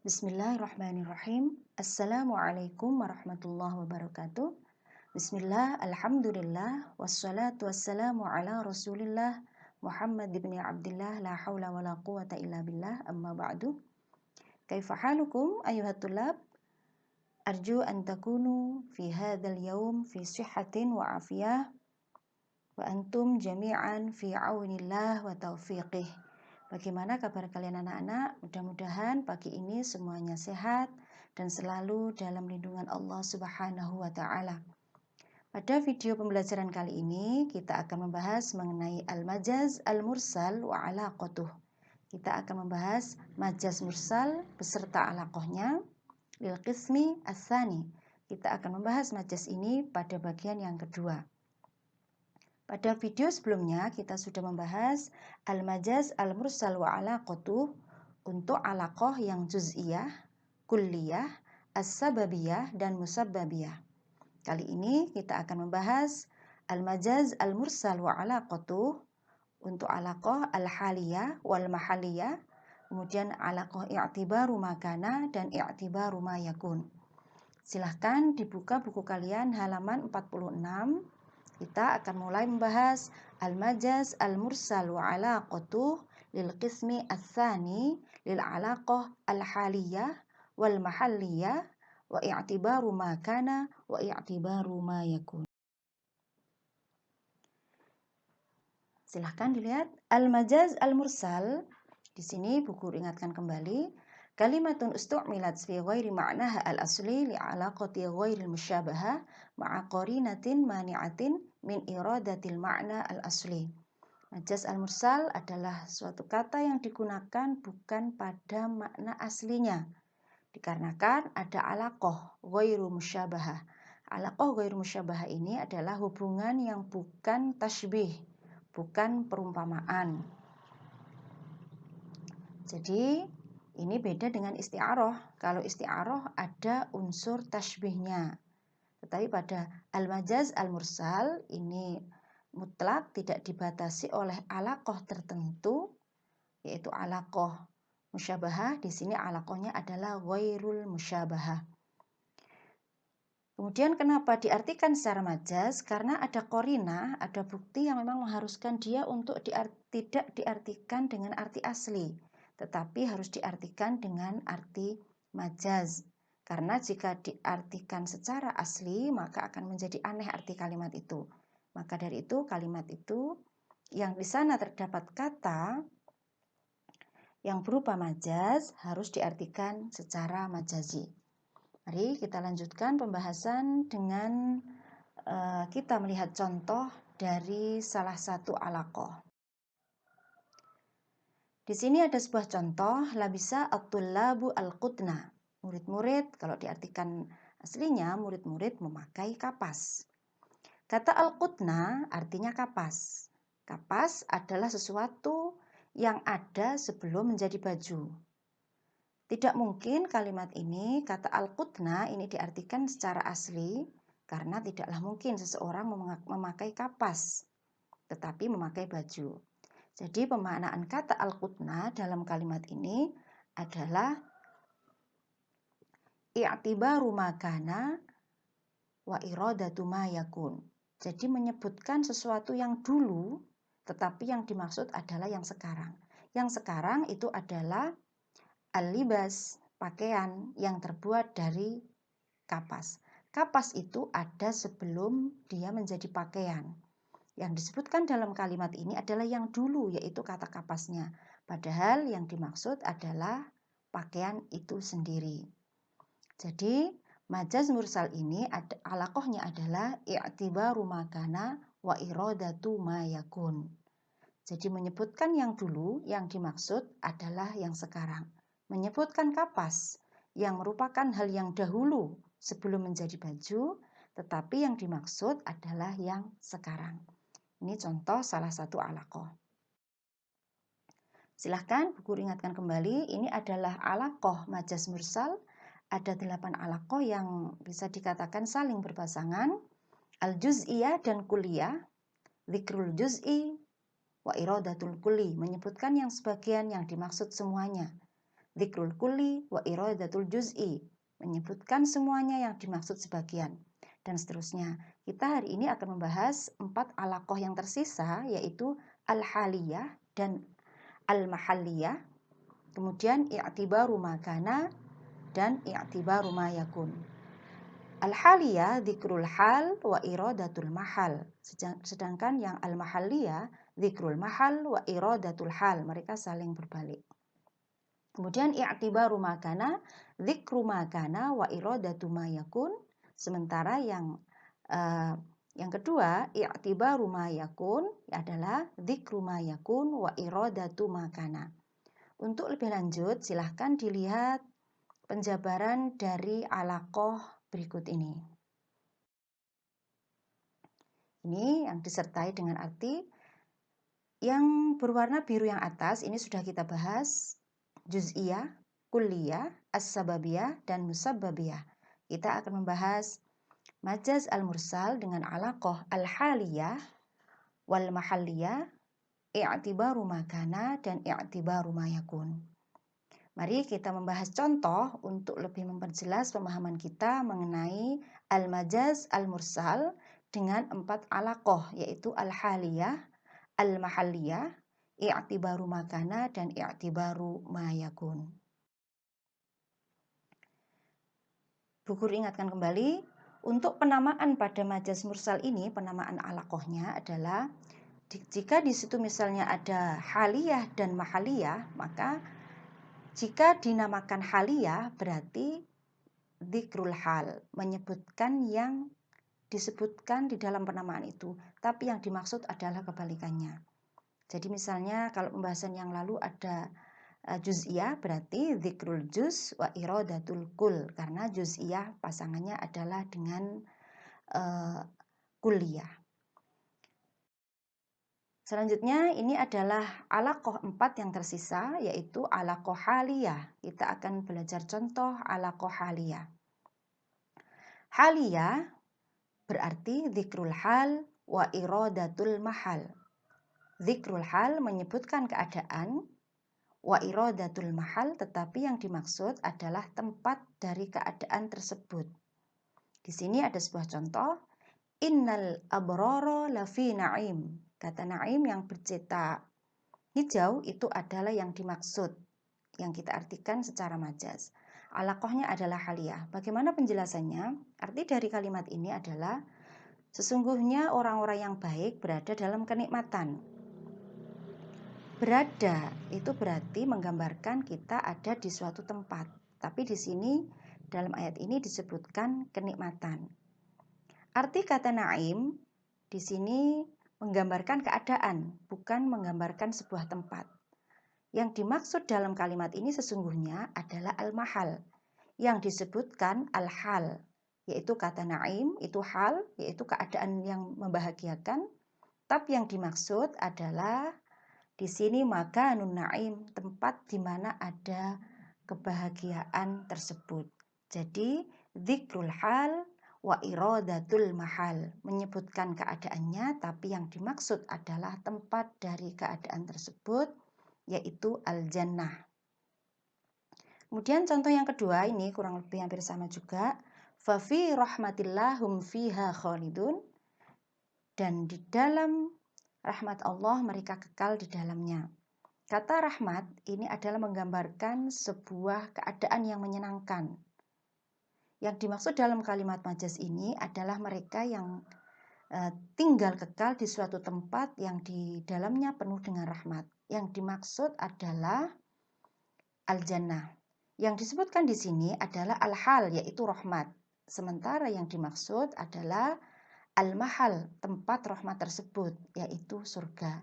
Bismillahirrahmanirrahim. Assalamualaikum warahmatullahi wabarakatuh. Bismillah, alhamdulillah, wassalatu wassalamu ala rasulillah Muhammad ibn Abdullah, la hawla wa la quwata illa billah, amma ba'du. Kaifa halukum ayuhat tulab? Arju an takunu fi hadzal yawm fi sihhatin wa afiyah wa antum jami'an fi aunillah wa taufiqih. Bagaimana kabar kalian anak-anak? Mudah-mudahan pagi ini semuanya sehat dan selalu dalam lindungan Allah Subhanahu wa taala. Pada video pembelajaran kali ini kita akan membahas mengenai al-majaz al-mursal wa alaqatuh. Kita akan membahas majaz mursal beserta alaqahnya lil qismi ats-tsani. Kita akan membahas majaz ini pada bagian yang kedua. Pada video sebelumnya kita sudah membahas al-majaz al-mursal wa alaqatuh untuk alaqah yang juz'iyah, kulliyah, as-sababiyah, dan musabbabiyah. Kali ini kita akan membahas al-majaz al-mursal wa alaqatuh untuk alaqah al-haliyah wal mahalliyah, kemudian alaqah i'tibaru makana dan i'tibaru ma yakun. Silahkan dibuka buku kalian halaman 46. Kita akan mulai membahas al-majaz al-mursal wa alaqatuh lil qismi ats-tsani lil alaqah al-haliyah wal mahalliyah wa i'tibaru ma kana wa i'tibaru ma yakun. Silahkan dilihat al-majaz al-mursal. Di sini buku ingatkan kembali kalimatun ustu'milat fi ghairi ma'naha al-asli li'alaqati ghairi musyabaha ma'a qarinatin mani'atin min iradatil ma'na al-asli. Majaz al-mursal adalah suatu kata yang digunakan bukan pada makna aslinya, dikarenakan ada alaqah ghairu musyabaha. Alaqah ghairu musyabaha ini adalah hubungan yang bukan tasybih, bukan perumpamaan. Jadi ini beda dengan isti'arah. Kalau isti'arah ada unsur tasybihnya. Tetapi pada al-majaz al-mursal ini mutlak, tidak dibatasi oleh alaqah tertentu, yaitu alaqah musyabahah. Di sini alaqahnya adalah ghairul musyabahah. Kemudian kenapa diartikan secara majaz? Karena ada qarinah, ada bukti yang memang mengharuskan dia untuk tidak diartikan dengan arti asli, tetapi harus diartikan dengan arti majaz. Karena jika diartikan secara asli, maka akan menjadi aneh arti kalimat itu. Maka dari itu kalimat itu yang di sana terdapat kata yang berupa majaz harus diartikan secara majazi. Mari kita lanjutkan pembahasan dengan kita melihat contoh dari salah satu alaqah. Di sini ada sebuah contoh, labisa at-tullabu al-qutna. Murid-murid, kalau diartikan aslinya, murid-murid memakai kapas. Kata al-qutna artinya kapas. Kapas adalah sesuatu yang ada sebelum menjadi baju. Tidak mungkin kalimat ini, kata al-qutna ini diartikan secara asli, karena tidaklah mungkin seseorang memakai kapas, tetapi memakai baju. Jadi pemaknaan kata al-qutna dalam kalimat ini adalah i'tibaru makana wa iradatu ma yakun. Jadi menyebutkan sesuatu yang dulu, tetapi yang dimaksud adalah yang sekarang. Yang sekarang itu adalah al-libas, pakaian yang terbuat dari kapas. Kapas itu ada sebelum dia menjadi pakaian. Yang disebutkan dalam kalimat ini adalah yang dulu, yaitu kata kapasnya. Padahal yang dimaksud adalah pakaian itu sendiri. Jadi majaz mursal ini alaqahnya adalah i'tibaru makana wa iradatu ma yakun. Jadi menyebutkan yang dulu, yang dimaksud adalah yang sekarang. Menyebutkan kapas yang merupakan hal yang dahulu sebelum menjadi baju, tetapi yang dimaksud adalah yang sekarang. Ini contoh salah satu alaqah. Silahkan buku ingatkan kembali, ini adalah alaqah majaz mursal. Ada 8 alaqah yang bisa dikatakan saling berpasangan. Al-juz'iyah dan kulliyah, dzikrul juz'i wa iradatul kulli, menyebutkan yang sebagian yang dimaksud semuanya. dzikrul kulli wa iradatul juz'i, menyebutkan semuanya yang dimaksud sebagian, dan seterusnya. Kita hari ini akan membahas 4 alaqah yang tersisa, yaitu al-haliyah dan al-mahalliyah, kemudian i'tibaru makana dan i'tibaru ma yakun. Al-haliyah dzikrul hal wa iradatul mahal, sedangkan yang al-mahalliyah dzikrul mahal wa iradatul hal, mereka saling berbalik. Kemudian i'tibaru makana dzikru makana wa iradatu ma yakun, sementara yang kedua i'tibaru ma yakun adalah dzikru ma yakun wa iradatu makana. Untuk lebih lanjut silahkan dilihat penjabaran dari alaqah berikut ini. Ini yang disertai dengan arti yang berwarna biru yang atas, ini sudah kita bahas, juz'iyah, kulliyah, as-sababiyah, dan musabbabiyah. Kita akan membahas majaz al-mursal dengan alaqah al-haliyah wal mahalliyah, i'tibaru makana, dan i'tibaru ma yakun. Mari kita membahas contoh untuk lebih memperjelas pemahaman kita mengenai al-majaz al-mursal dengan 4 alaqah, yaitu al-haliyah, al-mahalliyah, i'tibaru makana, dan i'tibaru ma yakun. Bu Guru ingatkan kembali, untuk penamaan pada majaz mursal ini, penamaan alaqahnya adalah jika di situ misalnya ada haliyah dan mahalliyah, maka jika dinamakan haliyah berarti dzikrul hal, menyebutkan yang disebutkan di dalam penamaan itu, tapi yang dimaksud adalah kebalikannya. Jadi misalnya kalau pembahasan yang lalu ada juz'iyah, berarti dzikrul juz wa iradatul kul, karena juz'iyah pasangannya adalah dengan kulliyah. Selanjutnya ini adalah alaqah 4 yang tersisa, yaitu alaqah haliyah. Kita akan belajar contoh alaqah haliyah. Haliyah berarti dzikrul hal wa iradatul mahal. Dzikrul hal menyebutkan keadaan, wa iradatul mahal tetapi yang dimaksud adalah tempat dari keadaan tersebut. Di sini ada sebuah contoh, innal abrara lafi na'im. Kata na'im yang bercetak hijau itu adalah yang dimaksud, yang kita artikan secara majaz. Alaqahnya adalah haliyah. Bagaimana penjelasannya? Arti dari kalimat ini adalah sesungguhnya orang-orang yang baik berada dalam kenikmatan. Berada itu berarti menggambarkan kita ada di suatu tempat. Tapi di sini dalam ayat ini disebutkan kenikmatan. Arti kata na'im di sini menggambarkan keadaan, bukan menggambarkan sebuah tempat. Yang dimaksud dalam kalimat ini sesungguhnya adalah al-mahal. Yang disebutkan al-hal, yaitu kata na'im, itu hal, yaitu keadaan yang membahagiakan. Tapi yang dimaksud adalah di sini makanun na'im, tempat di mana ada kebahagiaan tersebut. Jadi dzikrul hal wa iradatul mahal, menyebutkan keadaannya tapi yang dimaksud adalah tempat dari keadaan tersebut, yaitu al-jannah. Kemudian contoh yang kedua ini kurang lebih hampir sama juga. Fa fi rahmatillah hum fiha khalidun, dan di dalam rahmat Allah mereka kekal di dalamnya. Kata rahmat ini adalah menggambarkan sebuah keadaan yang menyenangkan. Yang dimaksud dalam kalimat majaz ini adalah mereka yang tinggal kekal di suatu tempat yang di dalamnya penuh dengan rahmat. Yang dimaksud adalah al-jannah. Yang disebutkan di sini adalah al-hal, yaitu rahmat. Sementara yang dimaksud adalah al-mahal, tempat rahmat tersebut, yaitu surga.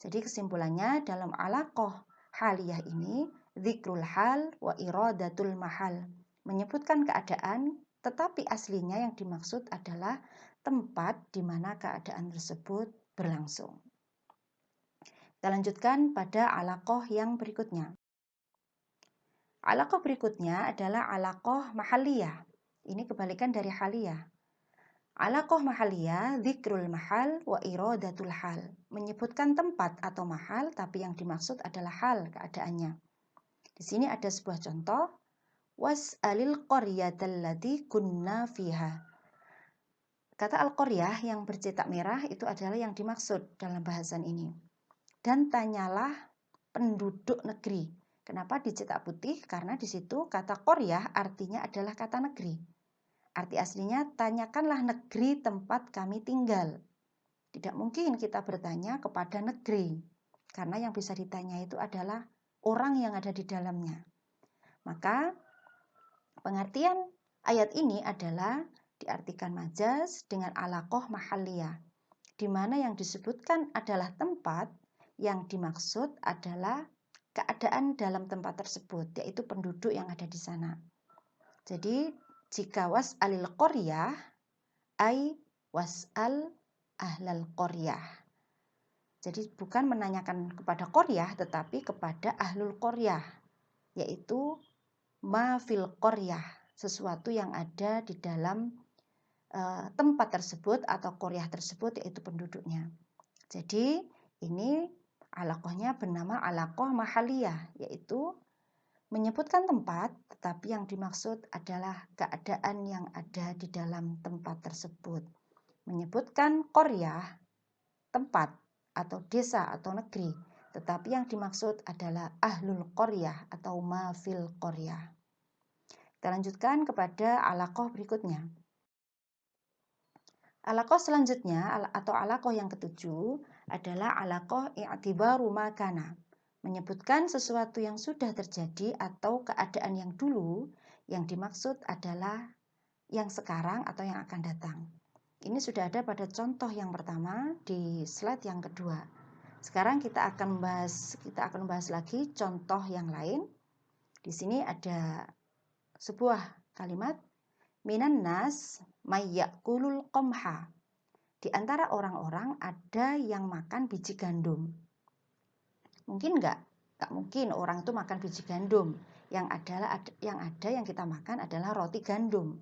Jadi kesimpulannya dalam alaqah haliyah ini, dzikrul hal wa iradatul mahal, menyebutkan keadaan, tetapi aslinya yang dimaksud adalah tempat di mana keadaan tersebut berlangsung. Kita lanjutkan pada alaqah yang berikutnya. Alaqah berikutnya adalah alaqah mahalliyah. Ini kebalikan dari haliyah. Alaqah mahalliyah, dzikrul mahal wa iradatul hal, menyebutkan tempat atau mahal tapi yang dimaksud adalah hal, keadaannya. Di Di sini ada sebuah contoh, was'alil qaryatallati kunna fiha. Kata al-qaryah yang bercetak merah itu adalah yang dimaksud dalam bahasan ini. Dan tanyalah penduduk negeri. Kenapa dicetak putih? Karena di situ kata qaryah artinya adalah kata negeri. Arti aslinya, tanyakanlah negeri tempat kami tinggal. Tidak mungkin kita bertanya kepada negeri, karena yang bisa ditanya itu adalah orang yang ada di dalamnya. Maka pengertian ayat ini adalah diartikan majaz dengan alaqah mahalliyah, di mana yang disebutkan adalah tempat, yang dimaksud adalah keadaan dalam tempat tersebut, yaitu penduduk yang ada di sana. Jadi jika was'alil qaryah ai was'al ahlal qaryah. Jadi bukan menanyakan kepada qaryah tetapi kepada ahlul qaryah, yaitu ma fil qaryah, sesuatu yang ada di dalam tempat tersebut atau qaryah tersebut, yaitu penduduknya. Jadi ini alaqahnya bernama alaqah mahalliyah, yaitu menyebutkan tempat, tetapi yang dimaksud adalah keadaan yang ada di dalam tempat tersebut. Menyebutkan qaryah, tempat atau desa atau negeri, tetapi yang dimaksud adalah ahlul qaryah atau ma fil qaryah. Kita lanjutkan kepada alaqah berikutnya. Alaqah selanjutnya atau alaqah yang ketujuh adalah alaqah i'tibaru ma kana, menyebutkan sesuatu yang sudah terjadi atau keadaan yang dulu, yang dimaksud adalah yang sekarang atau yang akan datang. Ini sudah ada pada contoh yang pertama di slide yang kedua. Sekarang kita akan membahas lagi contoh yang lain. Di sini ada sebuah kalimat, minan nas mayyakulul qamha. Di antara orang-orang ada yang makan biji gandum. Mungkin enggak? Enggak mungkin orang itu makan biji gandum. Yang kita makan adalah roti gandum.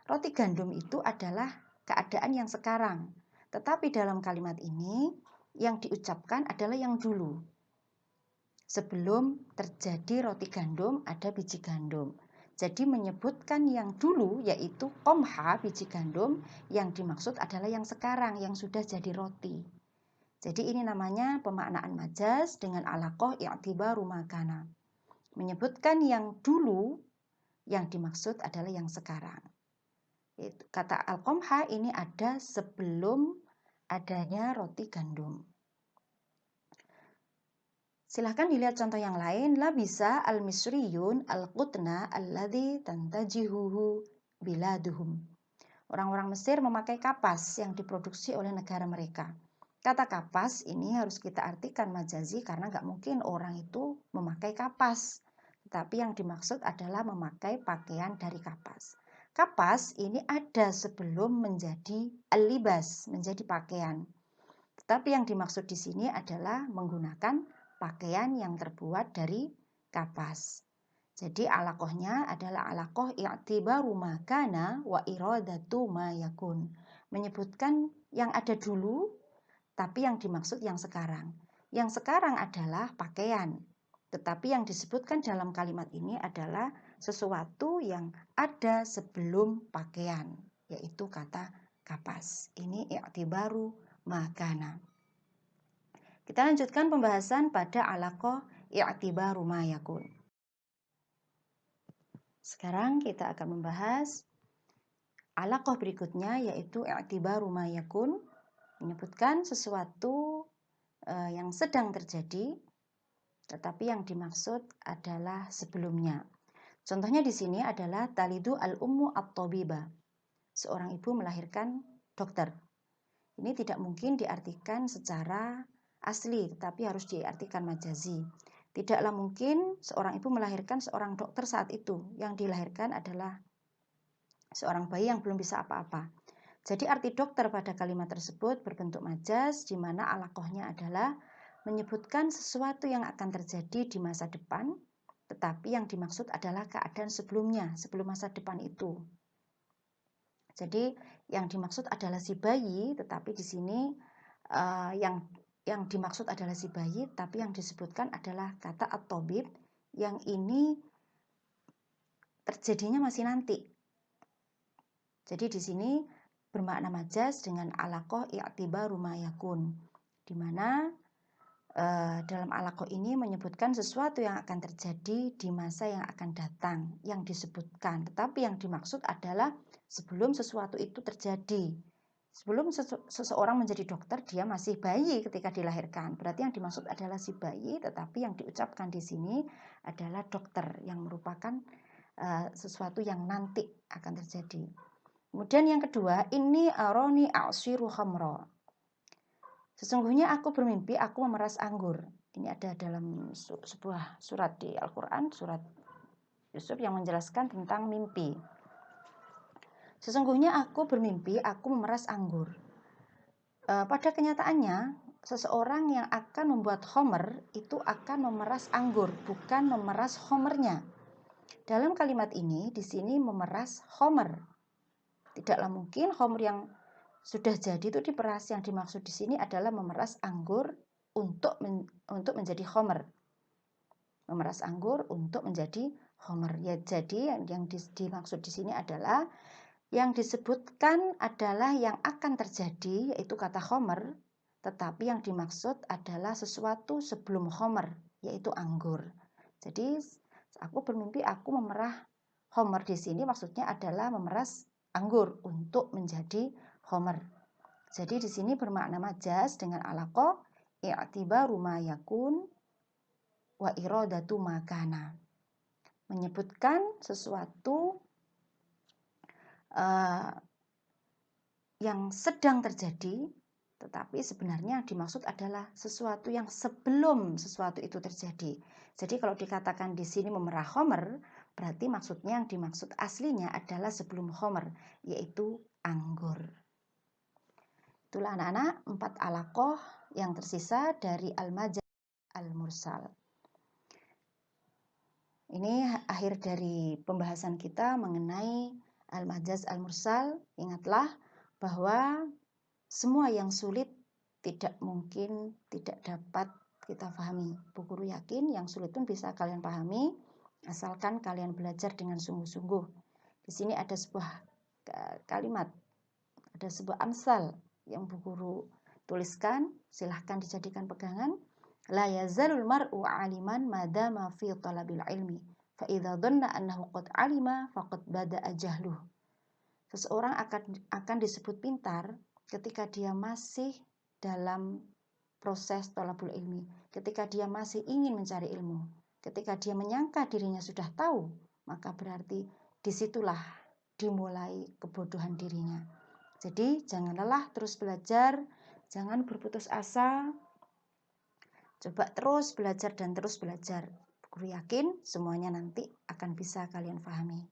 Roti gandum itu adalah keadaan yang sekarang. Tetapi dalam kalimat ini yang diucapkan adalah yang dulu. Sebelum terjadi roti gandum ada biji gandum. Jadi menyebutkan yang dulu yaitu qamha, biji gandum, yang dimaksud adalah yang sekarang yang sudah jadi roti. Jadi ini namanya pemaknaan majaz dengan alaqah i'tibaru ma kana. Menyebutkan yang dulu, yang dimaksud adalah yang sekarang. Kata al-qamha ini ada sebelum adanya roti gandum. Silahkan dilihat contoh yang lain. Labisa al-misriyun al-qutna alladhi tantajihuhu biladuhum. Orang-orang Mesir memakai kapas yang diproduksi oleh negara mereka. Kata kapas ini harus kita artikan majazi karena nggak mungkin orang itu memakai kapas. Tetapi yang dimaksud adalah memakai pakaian dari kapas. Kapas ini ada sebelum menjadi al-libas, menjadi pakaian. Tetapi yang dimaksud di sini adalah menggunakan pakaian yang terbuat dari kapas. Jadi alaqahnya adalah alaqah i'tibaru ma kana wa iradatu ma yakun. Menyebutkan yang ada dulu, tapi yang dimaksud yang sekarang. Yang sekarang adalah pakaian. Tetapi yang disebutkan dalam kalimat ini adalah sesuatu yang ada sebelum pakaian, yaitu kata kapas. Ini i'tibaru ma kana. Kita lanjutkan pembahasan pada alaqah i'tibaru ma yakun. Sekarang kita akan membahas alaqah berikutnya yaitu i'tibaru ma yakun, menyebutkan sesuatu yang sedang terjadi tetapi yang dimaksud adalah sebelumnya. Contohnya di sini adalah talidu al-ummu at-tabiba. Seorang ibu melahirkan dokter. Ini tidak mungkin diartikan secara asli, tetapi harus diartikan majazi. Tidaklah mungkin seorang ibu melahirkan seorang dokter saat itu. Yang dilahirkan adalah seorang bayi yang belum bisa apa-apa. Jadi arti dokter pada kalimat tersebut berbentuk majaz, di mana alaqahnya adalah menyebutkan sesuatu yang akan terjadi di masa depan, tetapi yang dimaksud adalah keadaan sebelumnya, sebelum masa depan itu. Jadi yang dimaksud adalah si bayi, tetapi di sini yang dimaksud adalah si bayi, tapi yang disebutkan adalah kata at-tabib yang ini terjadinya masih nanti. Jadi di sini bermakna majaz dengan alaqah i'tibaru ma yakun, di mana dalam alaqah ini menyebutkan sesuatu yang akan terjadi di masa yang akan datang yang disebutkan, tetapi yang dimaksud adalah sebelum sesuatu itu terjadi. Sebelum seseorang menjadi dokter, dia masih bayi ketika dilahirkan. Berarti yang dimaksud adalah si bayi, tetapi yang diucapkan di sini adalah dokter, yang merupakan sesuatu yang nanti akan terjadi. Kemudian yang kedua, ini aroni a'siru khamra. Sesungguhnya aku bermimpi aku memeras anggur. Ini ada dalam sebuah surat di Al-Quran, surat Yusuf, yang menjelaskan tentang mimpi. Sesungguhnya aku bermimpi aku memeras anggur. Pada kenyataannya, seseorang yang akan membuat khomer itu akan memeras anggur, bukan memeras khomernya. Dalam kalimat ini, di sini memeras khomer. Tidaklah mungkin khomer yang sudah jadi itu diperas. Yang dimaksud di sini adalah memeras anggur untuk menjadi khomer. Memeras anggur untuk menjadi khomer. Ya, jadi yang dimaksud di sini adalah yang disebutkan adalah yang akan terjadi, yaitu kata khomer, tetapi yang dimaksud adalah sesuatu sebelum khomer, yaitu anggur. Jadi aku bermimpi aku memerah khomer, di sini maksudnya adalah memeras anggur untuk menjadi khomer. Jadi di sini bermakna majaz dengan alaqah i'tibaru ma yakun wa iradatu ma kana. Menyebutkan sesuatu yang sedang terjadi, tetapi sebenarnya yang dimaksud adalah sesuatu yang sebelum sesuatu itu terjadi. Jadi kalau dikatakan di sini memerah khomer, berarti maksudnya yang dimaksud aslinya adalah sebelum khomer, yaitu anggur. Itulah anak-anak 4 alaqah yang tersisa dari al-majaz al-mursal. Ini akhir dari pembahasan kita mengenai al-majaz al-mursal. Ingatlah bahwa semua yang sulit tidak mungkin tidak dapat kita pahami. Bu Guru yakin yang sulit pun bisa kalian pahami, asalkan kalian belajar dengan sungguh-sungguh. Di sini ada sebuah kalimat, ada sebuah amsal yang Bu Guru tuliskan, silahkan dijadikan pegangan. La yazalul mar'u aliman madama fi talabil ilmi, fa idza dhanna annahu qad alima faqad bada'a jahluh. Seseorang akan disebut pintar ketika dia masih dalam proses thalabul ilmi, ketika dia masih ingin mencari ilmu. Ketika dia menyangka dirinya sudah tahu, maka berarti disitulah dimulai kebodohan dirinya. Jadi jangan lelah, terus belajar, jangan berputus asa, coba terus belajar dan terus belajar. Guru yakin semuanya nanti akan bisa kalian pahami.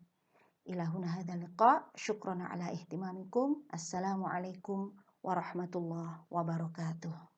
Ilahuna hadzal liqa, syukran ala ihtimamikum. Assalamualaikum warahmatullahi wabarakatuh.